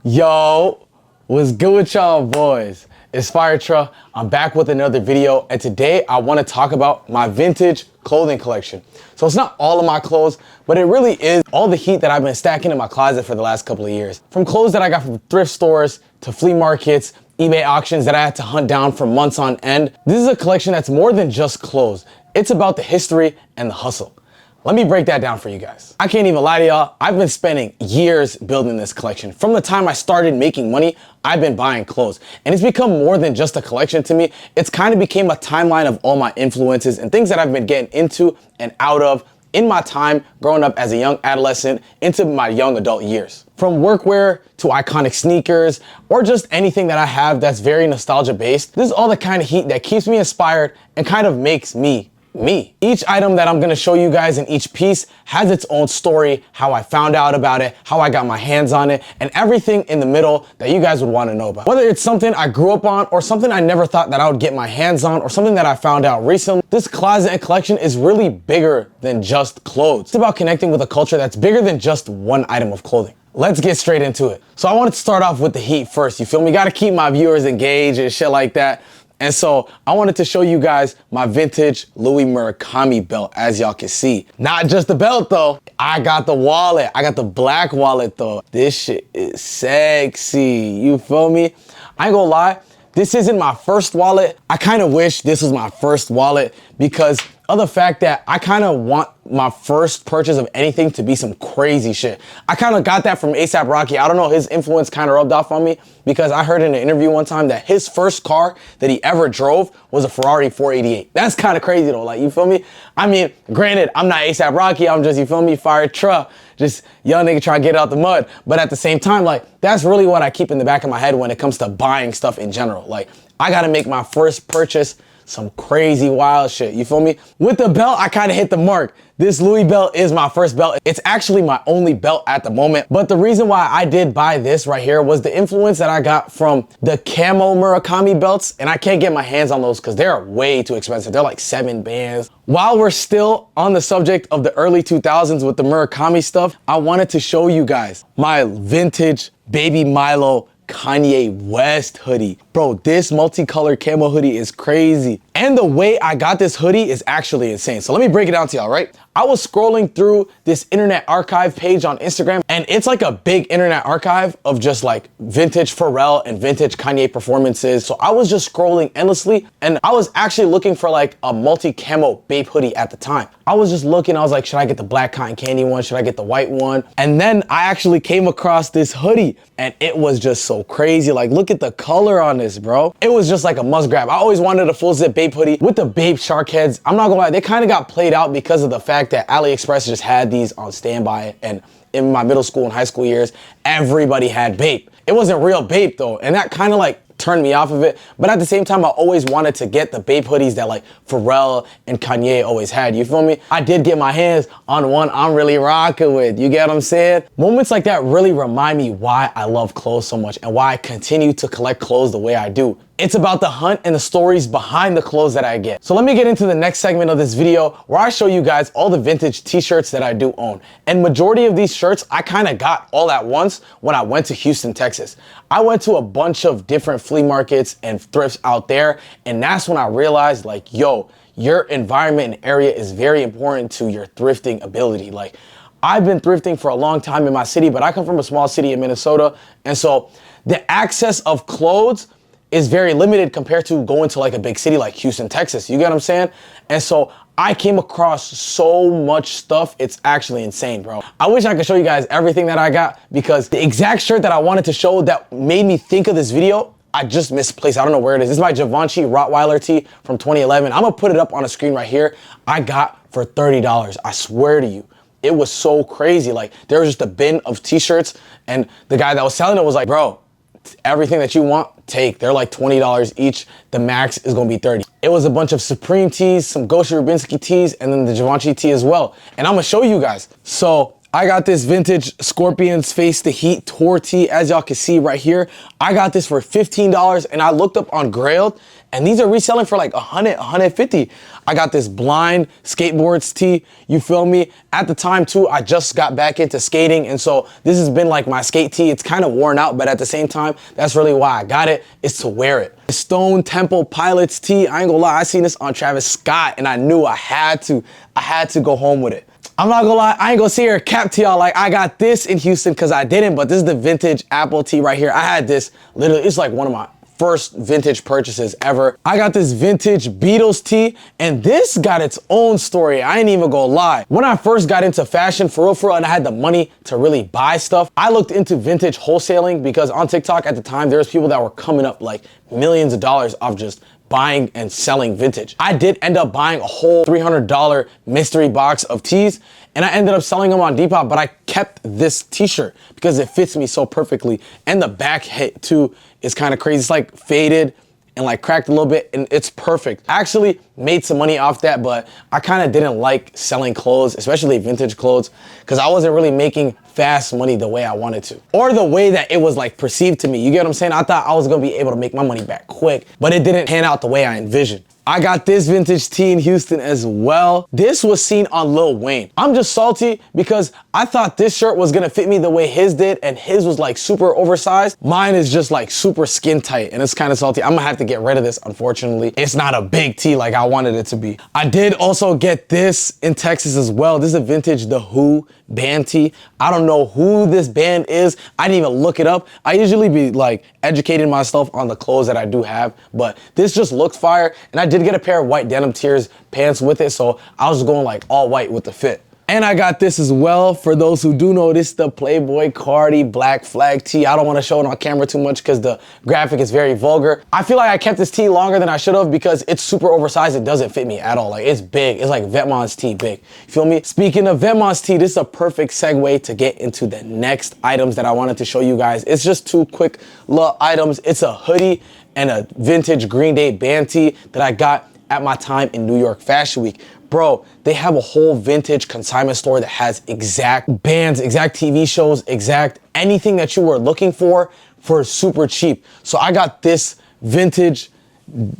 Yo, what's good with y'all boys? It's firetruh. I'm back with another video, and today I want to talk about my vintage clothing collection. So it's not all of my clothes, but it really is all the heat that I've been stacking in my closet for the last couple of years. From clothes that I got from thrift stores to flea markets, eBay auctions that I had to hunt down for months on end. This is a collection that's more than just clothes. It's about the history and the hustle. Let me break that down for you guys. I can't even lie to y'all. I've been spending years building this collection. From the time I started making money, I've been buying clothes. And it's become more than just a collection to me. It's kind of became a timeline of all my influences and things that I've been getting into and out of in my time growing up as a young adolescent into my young adult years. From workwear to iconic sneakers or just anything that I have that's very nostalgia based. This is all the kind of heat that keeps me inspired and kind of makes me. Each item that I'm gonna show you guys in each piece has its own story, how I found out about it, how I got my hands on it, and everything in the middle that you guys would wanna know about. Whether it's something I grew up on or something I never thought that I would get my hands on or something that I found out recently, this closet and collection is really bigger than just clothes. It's about connecting with a culture that's bigger than just one item of clothing. Let's get straight into it. So I wanted to start off with the heat first, you feel me? Gotta keep my viewers engaged and shit like that. And so I wanted to show you guys my vintage Louis Murakami belt, as y'all can see. Not just the belt though, I got the wallet. I got the black wallet though. This shit is sexy, you feel me? I ain't gonna lie, this isn't my first wallet. I kind of wish this was my first wallet because of the fact that I kind of want my first purchase of anything to be some crazy shit. I kind of got that from A$AP Rocky. I don't know, his influence kind of rubbed off on me because I heard in an interview one time that his first car that he ever drove was a Ferrari 488. That's kind of crazy though, like, you feel me? I mean, granted, I'm not A$AP Rocky, I'm just, you feel me, firetruh, just young nigga trying to get out the mud. But at the same time, like, that's really what I keep in the back of my head when it comes to buying stuff in general. Like, I gotta make my first purchase some crazy wild shit, you feel me? With the belt, I kind of hit the mark. This Louis belt is my first belt. It's actually my only belt at the moment. But the reason why I did buy this right here was the influence that I got from the camo Murakami belts. And I can't get my hands on those because they're way too expensive. They're like 7 bands. While we're still on the subject of the early 2000s with the Murakami stuff, I wanted to show you guys my vintage Baby Milo Kanye West hoodie. Bro, this multicolored camo hoodie is crazy. And the way I got this hoodie is actually insane. So let me break it down to y'all, right? I was scrolling through this internet archive page on Instagram, and it's like a big internet archive of just like vintage Pharrell and vintage Kanye performances. So I was just scrolling endlessly, and I was actually looking for like a multi-camo Bape hoodie at the time. I was just looking, I was like, should I get the black cotton candy one? Should I get the white one? And then I actually came across this hoodie, and it was just so crazy. Like, look at the color on this, bro. It was just like a must grab. I always wanted a full zip Bape hoodie with the Bape shark heads. I'm not gonna lie, they kind of got played out because of the fact that AliExpress just had these on standby, and in my middle school and high school years, everybody had Bape. It wasn't real Bape though, and that kind of like turned me off of it. But at the same time, I always wanted to get the Bape hoodies that like Pharrell and Kanye always had, you feel me? I did get my hands on one I'm really rocking with, you get what I'm saying? Moments like that really remind me why I love clothes so much and why I continue to collect clothes the way I do. It's about the hunt and the stories behind the clothes that I get. So let me get into the next segment of this video where I show you guys all the vintage t-shirts that I do own. And majority of these shirts I kind of got all at once when I went to Houston, Texas. I went to a bunch of different flea markets and thrifts out there, and that's when I realized, like, yo, your environment and area is very important to your thrifting ability. Like, I've been thrifting for a long time in my city, but I come from a small city in Minnesota, and so the access of clothes is very limited compared to going to like a big city like Houston, Texas. You get what I'm saying? And so I came across so much stuff, it's actually insane, bro. I wish I could show you guys everything that I got because the exact shirt that I wanted to show that made me think of this video, I just misplaced. I don't know where it is. This is my Givenchy Rottweiler tee from 2011. I'm gonna put it up on a screen right here. I got for $30, I swear to you. It was so crazy. Like, there was just a bin of t-shirts, and the guy that was selling it was like, bro, everything that you want, take. They're like $20 each. The max is gonna be 30. It was a bunch of Supreme tees, some Gosha Rubinski tees, and then the Givenchy tee as well. And I'm gonna show you guys. So I got this vintage Scorpions Face the Heat tour tee, as y'all can see right here. I got this for $15, and I looked up on Grailed, and these are reselling for like 100, 150. I got this Blind Skateboards tee, you feel me? At the time too, I just got back into skating, and so this has been like my skate tee. It's kind of worn out, but at the same time, that's really why I got it, is to wear it. The Stone Temple Pilots tee, I ain't gonna lie, I seen this on Travis Scott, and I knew I had to go home with it. I'm not gonna lie, I ain't gonna sit here and cap to y'all like I got this in Houston, because I didn't, but this is the vintage Apple tee right here. I had this literally, it's like one of my first vintage purchases ever. I got this vintage Beatles tee, and this got its own story. I ain't even gonna lie. When I first got into fashion, for real, and I had the money to really buy stuff, I looked into vintage wholesaling, because on TikTok at the time, there was people that were coming up like millions of dollars off just buying and selling vintage. I did end up buying a whole $300 mystery box of tees, and I ended up selling them on Depop, but I kept this t-shirt because it fits me so perfectly. And the back hit too is kind of crazy. It's like faded and like cracked a little bit, and it's perfect. I actually made some money off that, but I kind of didn't like selling clothes, especially vintage clothes, because I wasn't really making fast money the way I wanted to, or the way that it was like perceived to me. You get what I'm saying? I thought I was gonna be able to make my money back quick, but it didn't pan out the way I envisioned. I got this vintage tee in Houston as well. This was seen on Lil Wayne. I'm just salty because I thought this shirt was gonna fit me the way his did, and his was like super oversized. Mine is just like super skin tight, and it's kind of salty. I'm gonna have to get rid of this, unfortunately. It's not a big tee like I wanted it to be. I did also get this in Texas as well. This is a vintage The Who band tee. I don't know who this band is. I didn't even look it up. I usually be like educating myself on the clothes that I do have, but this just looks fire. And I did get a pair of white denim tears pants with it, so I was going like all white with the fit. And I got this as well. For those who do know, this is the Playboy Cardi Black Flag tee. I don't want to show it on camera too much because the graphic is very vulgar. I feel like I kept this tee longer than I should have because it's super oversized. It doesn't fit me at all. Like, it's big. It's like Vetmon's tee big. You feel me? Speaking of Vetmon's tee, this is a perfect segue to get into the next items that I wanted to show you guys. It's just two quick little items. It's a hoodie and a vintage Green Day band tee that I got at my time in New York Fashion Week. Bro, they have a whole vintage consignment store that has exact bands, exact TV shows, exact anything that you were looking for super cheap. So I got this vintage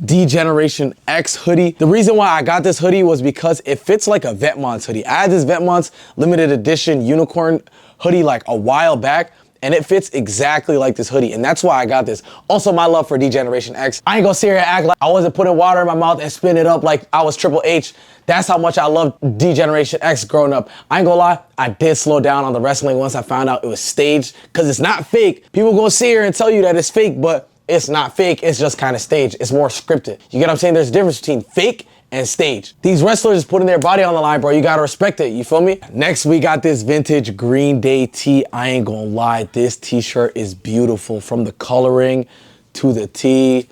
D-Generation X hoodie. The reason why I got this hoodie was because it fits like a Vetmon's hoodie. I had this Vetmon's limited edition unicorn hoodie like a while back, and it fits exactly like this hoodie, and that's why I got this. Also, my love for D-Generation X. I ain't gonna sit here and act like I wasn't putting water in my mouth and spin it up like I was Triple H. That's how much I loved D-Generation X growing up. I ain't gonna lie, I did slow down on the wrestling once I found out it was staged, because it's not fake. People gonna sit here and tell you that it's fake, but it's not fake, it's just kind of staged. It's more scripted. You get what I'm saying? There's a difference between fake and stage. These wrestlers is putting their body on the line, bro. You gotta respect it, you feel me? Next, we got this vintage Green Day tee. I ain't gonna lie, this t-shirt is beautiful. From the coloring to the tee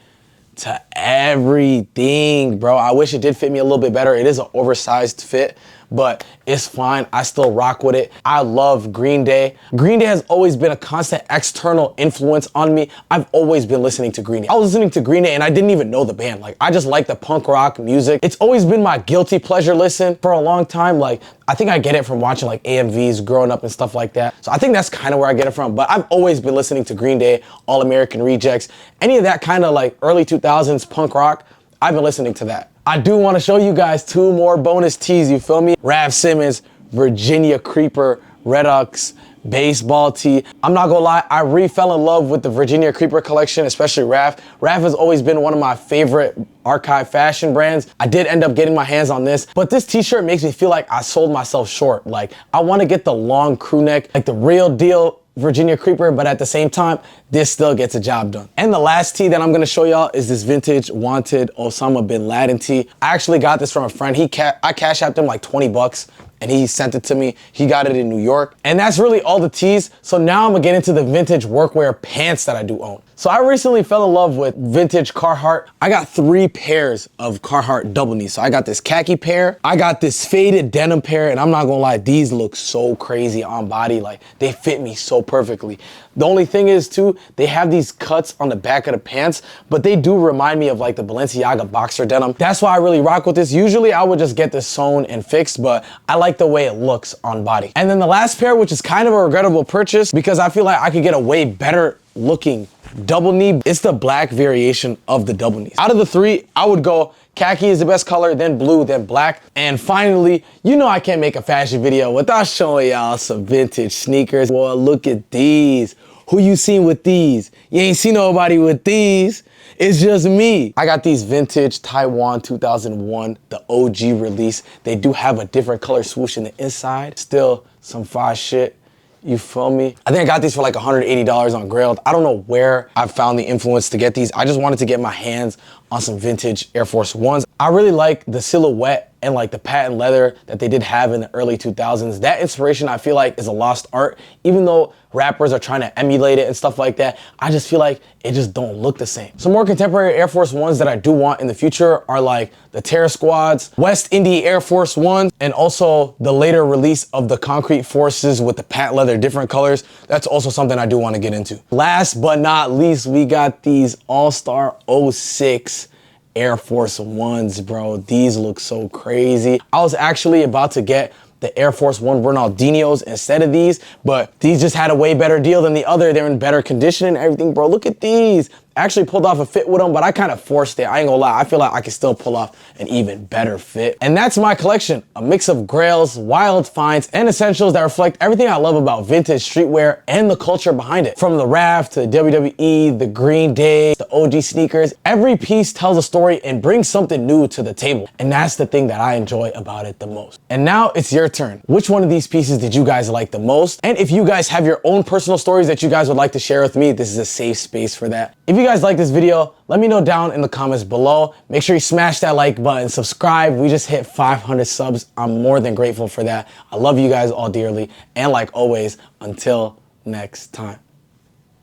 to everything, bro. I wish it did fit me a little bit better. It is an oversized fit, but it's fine. I still rock with it. I love Green Day. Green Day has always been a constant external influence on me. I've always been listening to Green Day. I was listening to Green Day and I didn't even know the band. Like, I just like the punk rock music. It's always been my guilty pleasure listen for a long time. Like, I think I get it from watching like AMVs growing up and stuff like that. So I think that's kind of where I get it from. But I've always been listening to Green Day, All American Rejects, any of that kind of like early 2000s punk rock. I've been listening to that. I do want to show you guys two more bonus tees, you feel me? Raf Simons, Virginia Creeper, Redux, baseball tee. I'm not gonna lie, I fell in love with the Virginia Creeper collection, especially Raf. Raf has always been one of my favorite archive fashion brands. I did end up getting my hands on this, but this t-shirt makes me feel like I sold myself short. Like, I want to get the long crew neck, like the real deal Virginia Creeper, but at the same time, this still gets a job done. And the last tee that I'm gonna show y'all is this vintage Wanted Osama Bin Laden tee. I actually got this from a friend. I cash apped him like 20 bucks and he sent it to me. He got it in New York. And that's really all the tees. So now I'm gonna get into the vintage workwear pants that I do own. So I recently fell in love with vintage Carhartt. I got 3 pairs of Carhartt double knees. So I got this khaki pair, I got this faded denim pair, and I'm not gonna lie, these look so crazy on body. Like, they fit me so perfectly. The only thing is too, they have these cuts on the back of the pants, but they do remind me of like the Balenciaga boxer denim. That's why I really rock with this. Usually I would just get this sewn and fixed, but I like the way it looks on body. And then the last pair, which is kind of a regrettable purchase because I feel like I could get a way better looking double knee. It's the black variation of the double knees. Out of the three, I would go khaki is the best color, then blue, then black. And finally, you know I can't make a fashion video without showing y'all some vintage sneakers. Well, look at these. Who you seen with these? You ain't seen nobody with these. It's just me. I got these vintage Taiwan 2001, the OG release. They do have a different color swoosh in the inside. Still some fire shit. You feel me? I think I got these for like $180 on Grailed. I don't know where I found the influence to get these. I just wanted to get my hands on some vintage Air Force Ones. I really like the silhouette and like the patent leather that they did have in the early 2000s. That inspiration I feel like is a lost art. Even though rappers are trying to emulate it and stuff like that, I just feel like it just don't look the same. Some more contemporary Air Force Ones that I do want in the future are like the Terror Squads, West Indy Air Force Ones, and also the later release of the Concrete Forces with the patent leather, different colors. That's also something I do want to get into. Last but not least, we got these All-Star 06 Air Force Ones, bro. These look so crazy. I was actually about to get the Air Force One Ronaldinho's instead of these, but these just had a way better deal than the other. They're in better condition and everything, bro. Look at these. I actually pulled off a fit with them, but I kind of forced it. I ain't gonna lie. I feel like I can still pull off an even better fit. And that's my collection. A mix of grails, wild finds, and essentials that reflect everything I love about vintage streetwear and the culture behind it. From the RAF to the WWE, the Green Day, the OG sneakers, every piece tells a story and brings something new to the table. And that's the thing that I enjoy about it the most. And now it's your turn. Which one of these pieces did you guys like the most? And if you guys have your own personal stories that you guys would like to share with me, this is a safe space for that. If you guys like this video, let me know down in the comments below. Make sure you smash that like button, subscribe. We just hit 500 subs. I'm more than grateful for that. I love you guys all dearly. And like always, until next time.